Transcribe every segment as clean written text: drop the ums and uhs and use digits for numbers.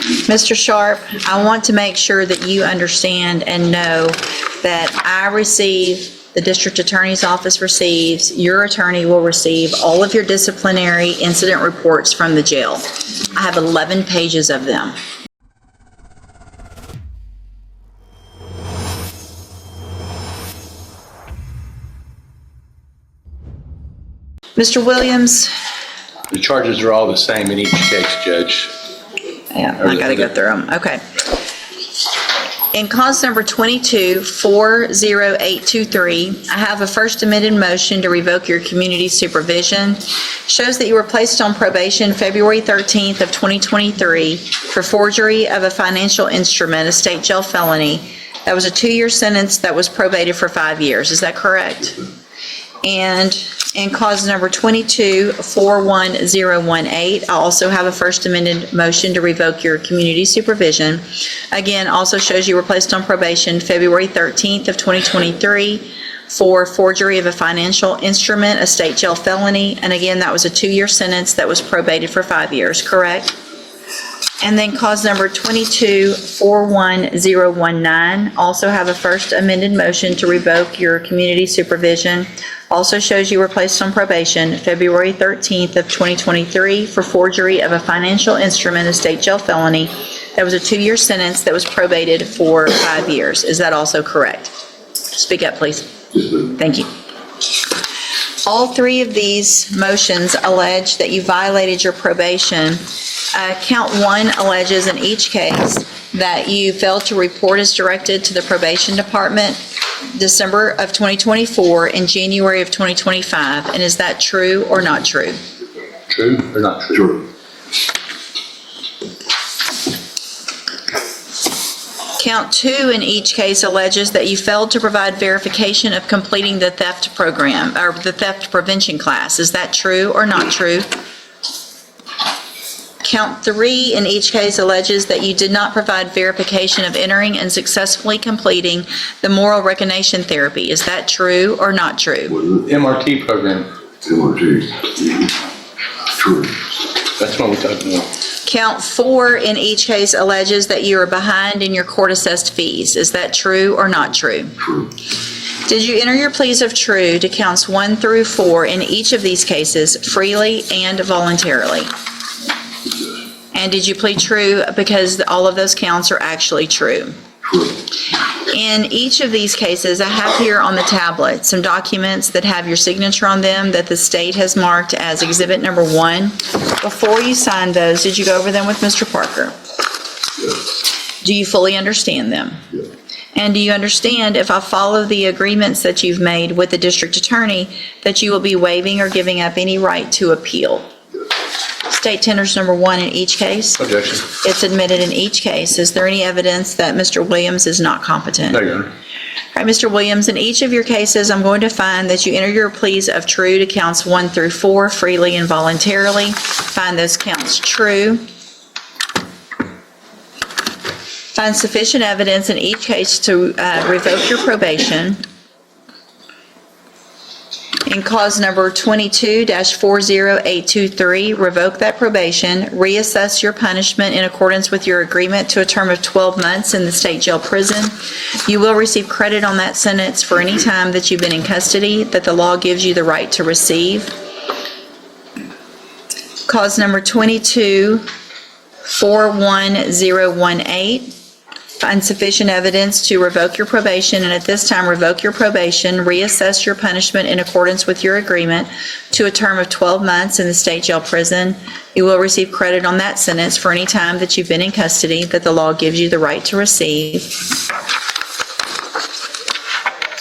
Mr. Sharp, I want to make sure that you understand and know that I receive, the district attorney's office receives, your attorney will receive all of your disciplinary incident reports from the jail. I have 11 pages of them. Mr. Williams? The charges are all the same in each case, Judge. Yeah, I got to go through them. Okay. In cause number 22-40823, I have a first amended motion to revoke your community supervision. Shows that you were placed on probation February 13th of 2023 for forgery of a financial instrument, a state jail felony. That was a 2-year sentence that was probated for 5 years. Is that correct? And in cause number 22-41018, I also have a first amended motion to revoke your community supervision. Again, also shows you were placed on probation February 13th of 2023 for forgery of a financial instrument, a state jail felony. And again, that was a 2-year sentence that was probated for 5 years, correct? And then cause number 22-41019, also have a first amended motion to revoke your community supervision. Also shows you were placed on probation February 13th of 2023 for forgery of a financial instrument, a state jail felony. That was a 2-year sentence that was probated for 5 years. Is that also correct? Speak up, please. Thank you. All 3 of these motions allege that you violated your probation. Count 1 alleges in each case that you failed to report as directed to the probation department December of 2024 and January of 2025. And is that true or not true? True or not true? Count 2 in each case alleges that you failed to provide verification of completing the theft program or the theft prevention class. Is that true or not true? Count 3 in each case alleges that you did not provide verification of entering and successfully completing the moral recognition therapy. Is that true or not true? MRT program. MRT. True. That's what we're talking about. Count 4 in each case alleges that you are behind in your court-assessed fees. Is that true or not true? True. Did you enter your pleas of true to counts 1 through 4 in each of these cases freely and voluntarily? And did you plead true because all of those counts are actually true? True. In each of these cases, I have here on the tablet some documents that have your signature on them that the state has marked as exhibit number 1. Before you signed those, did you go over them with Mr. Parker? Yes. Do you fully understand them? Yes. And do you understand, if I follow the agreements that you've made with the district attorney, that you will be waiving or giving up any right to appeal? State tenders number 1 in each case. Objection. It's admitted in each case. Is there any evidence that Mr. Williams is not competent? No, Your Honor. All right, Mr. Williams, in each of your cases, I'm going to find that you enter your pleas of true to counts 1 through 4 freely and voluntarily. Find those counts true. Find sufficient evidence in each case to revoke your probation. In cause number 22-40823, revoke that probation, reassess your punishment in accordance with your agreement to a term of 12 months in the state jail prison. You will receive credit on that sentence for any time that you've been in custody that the law gives you the right to receive. Cause number 22-41018. Find sufficient evidence to revoke your probation, and at this time revoke your probation, reassess your punishment in accordance with your agreement to a term of 12 months in the state jail prison. You will receive credit on that sentence for any time that you've been in custody that the law gives you the right to receive.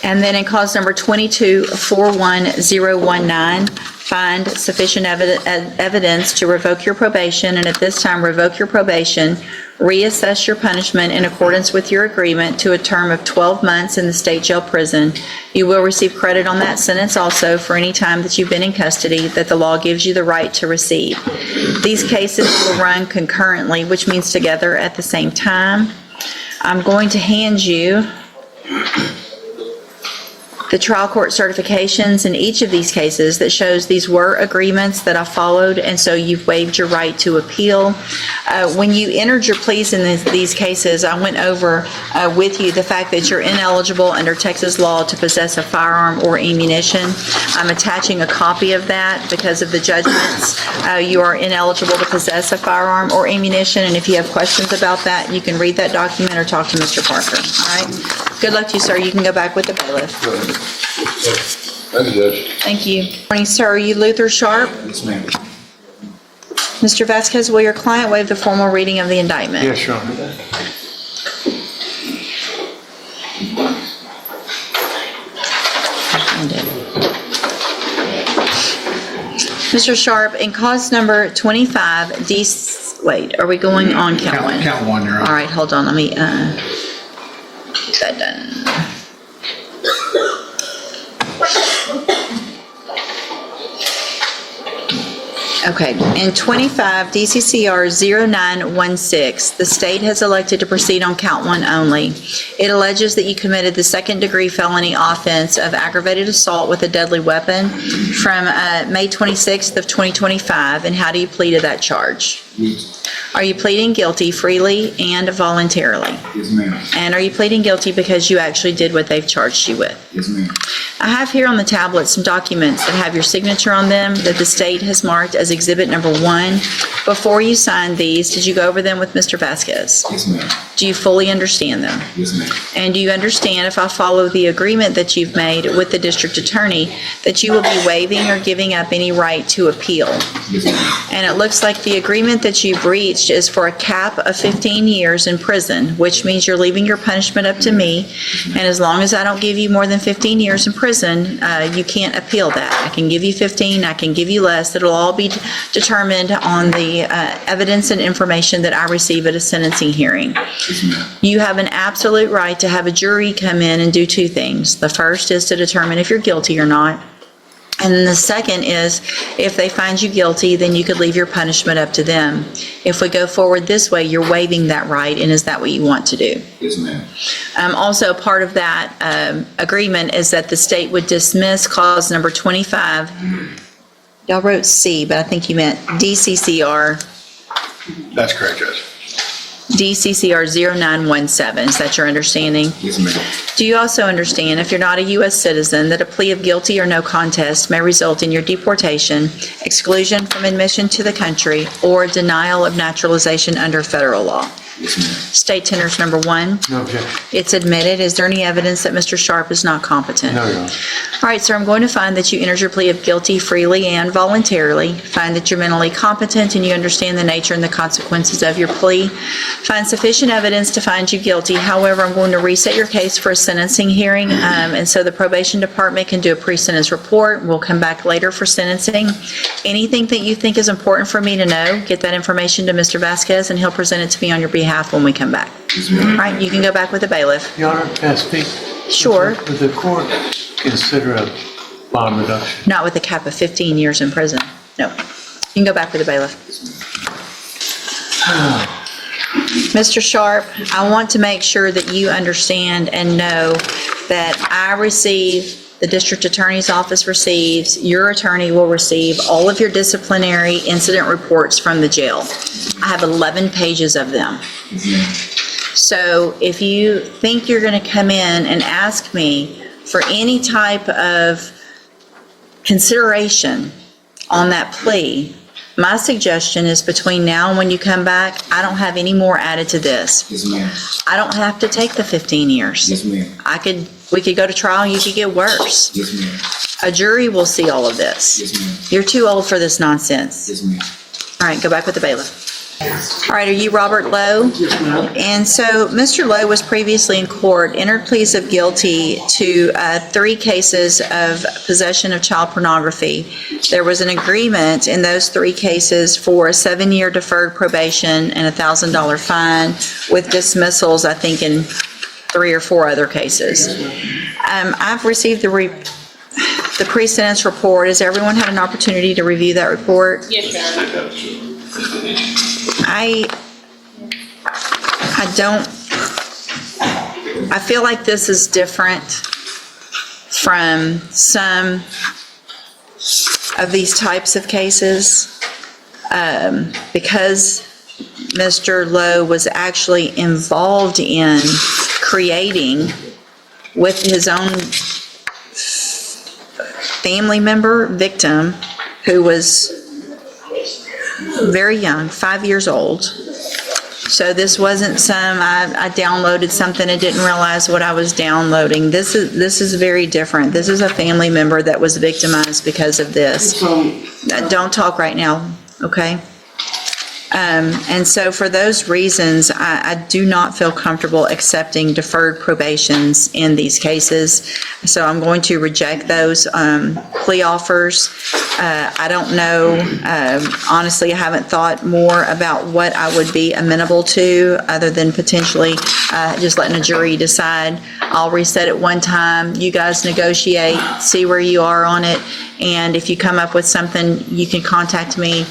And then in cause number 22-41019, find sufficient evidence to revoke your probation, and at this time revoke your probation, reassess your punishment in accordance with your agreement to a term of 12 months in the state jail prison. You will receive credit on that sentence also for any time that you've been in custody that the law gives you the right to receive. These cases will run concurrently, which means together at the same time. I'm going to hand you the trial court certifications in each of these cases that shows these were agreements that I followed, and so you've waived your right to appeal. When you entered your pleas in these cases, I went over with you the fact that you're ineligible under Texas law to possess a firearm or ammunition. I'm attaching a copy of that because of the judgments. You are ineligible to possess a firearm or ammunition, and if you have questions about that, you can read that document or talk to Mr. Parker, all right? Good luck to you, sir. You can go back with the bailiff. Thank you, Judge. Thank you. Morning, sir. Are you Luther Sharp? Yes, ma'am. Mr. Vasquez, will your client waive the formal reading of the indictment? Yes, Your Honor. I did. Mr. Sharp, in cause number 25, wait, are we going on count one? Count one, Your Honor. All right, hold on, let me, get that done. Okay, in 25 DCCR 0916, the state has elected to proceed on count one only. It alleges that you committed the second-degree felony offense of aggravated assault with a deadly weapon from May 26th of 2025, and how do you plead to that charge? Yes. Are you pleading guilty freely and voluntarily? Yes, ma'am. And are you pleading guilty because you actually did what they've charged you with? Yes, ma'am. I have here on the tablet some documents that have your signature on them that the state has marked as exhibit number 1. Before you signed these, did you go over them with Mr. Vasquez? Yes, ma'am. Do you fully understand them? Yes, ma'am. And do you understand, if I follow the agreement that you've made with the district attorney, that you will be waiving or giving up any right to appeal? Yes, ma'am. And it looks like the agreement that you've reached is for a cap of 15 years in prison, which means you're leaving your punishment up to me. And as long as I don't give you more than 15 years in prison, you can't appeal that. I can give you 15, I can give you less. It'll all be determined on the evidence and information that I receive at a sentencing hearing. Yes, ma'am. You have an absolute right to have a jury come in and do two things. The first is to determine if you're guilty or not. And then the second is, if they find you guilty, then you could leave your punishment up to them. If we go forward this way, you're waiving that right, and is that what you want to do? Yes, ma'am. Also, part of that agreement is that the state would dismiss cause number 25. Y'all wrote C, but I think you meant DCCR. That's correct, Judge. DCCR 0917, is that your understanding? Yes, ma'am. Do you also understand, if you're not a U.S. citizen, that a plea of guilty or no contest may result in your deportation, exclusion from admission to the country, or denial of naturalization under federal law? Yes, ma'am. State tenders number 1. No objection. It's admitted. Is there any evidence that Mr. Sharp is not competent? No, Your Honor. All right, sir, I'm going to find that you entered your plea of guilty freely and voluntarily. Find that you're mentally competent and you understand the nature and the consequences of your plea. Find sufficient evidence to find you guilty. However, I'm going to reset your case for a sentencing hearing, and so the probation department can do a pre-sentence report. We'll come back later for sentencing. Anything that you think is important for me to know, get that information to Mr. Vasquez, and he'll present it to me on your behalf when we come back. Yes, ma'am. All right, you can go back with the bailiff. Your Honor, can I speak? Sure. Would the court consider a bond reduction? Not with a cap of 15 years in prison. No. You can go back with the bailiff. Mr. Sharp, I want to make sure that you understand and know that I receive, the district attorney's office receives, your attorney will receive all of your disciplinary incident reports from the jail. I have 11 pages of them. So if you think you're going to come in and ask me for any type of consideration on that plea, my suggestion is between now and when you come back, I don't have any more added to this. Yes, ma'am. I don't have to take the 15 years. Yes, ma'am. We could go to trial and you could get worse. Yes, ma'am. A jury will see all of this. Yes, ma'am. You're too old for this nonsense. Yes, ma'am. All right, go back with the bailiff. All right, are you Robert Lowe? Yes, ma'am. And so Mr. Lowe was previously in court, entered pleas of guilty to 3 cases of possession of child pornography. There was an agreement in those 3 cases for a 7-year deferred probation and a $1,000 fine with dismissals, I think, in 3 or 4 other cases. I've received the pre-sentence report. Has everyone had an opportunity to review that report? Yes, Your Honor. I feel like this is different from some of these types of cases, because Mr. Lowe was actually involved in creating with his own family member victim who was very young, 5 years old. So this wasn't I downloaded something and didn't realize what I was downloading. This is very different. This is a family member that was victimized because of this. Don't talk right now, okay? And so for those reasons, I do not feel comfortable accepting deferred probations in these cases. So I'm going to reject those plea offers. I don't know, honestly, I haven't thought more about what I would be amenable to other than potentially just letting a jury decide. I'll reset it one time. You guys negotiate, see where you are on it. And if you come up with something, you can contact me.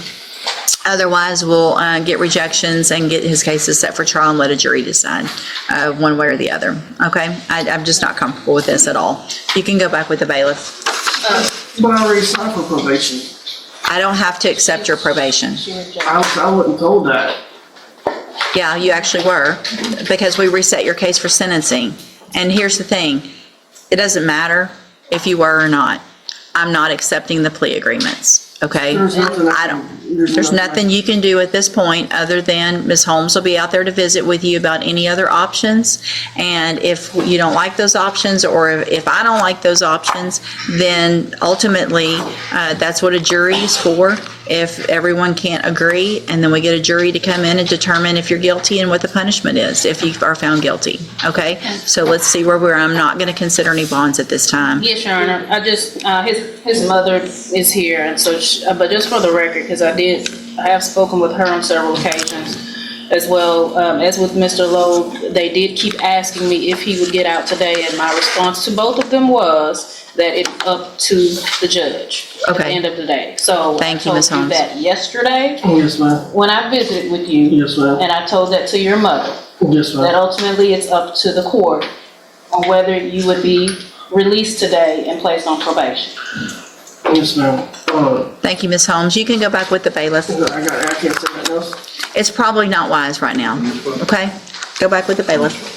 Otherwise, we'll get rejections and get his cases set for trial and let a jury decide one way or the other, okay? I'm just not comfortable with this at all. You can go back with the bailiff. But I already signed for probation. I don't have to accept your probation. I wasn't told that. Yeah, you actually were, because we reset your case for sentencing. And here's the thing, it doesn't matter if you were or not. I'm not accepting the plea agreements, okay? There's nothing you can do at this point other than Ms. Holmes will be out there to visit with you about any other options. And if you don't like those options, or if I don't like those options, then ultimately, that's what a jury is for. If everyone can't agree, and then we get a jury to come in and determine if you're guilty and what the punishment is if you are found guilty, okay? So let's see where we're, I'm not gonna consider any bonds at this time. Yes, Your Honor. I just, his mother is here, and so, but just for the record, because I have spoken with her on several occasions, as well as with Mr. Lowe. They did keep asking me if he would get out today, and my response to both of them was that it's up to the judge at the Okay. end of the day. So Thank you, I Ms. told you Holmes. that yesterday Yes, ma'am. when I visited with you, Yes, ma'am. and I told that to your mother. Yes, That ma'am. ultimately it's up to the court on whether you would be released today and placed on probation. Yes, ma'am. Thank you, Ms. Holmes. You can go back with the bailiff. I can't say nothing else. It's probably not wise right now, okay? Go back with the bailiff.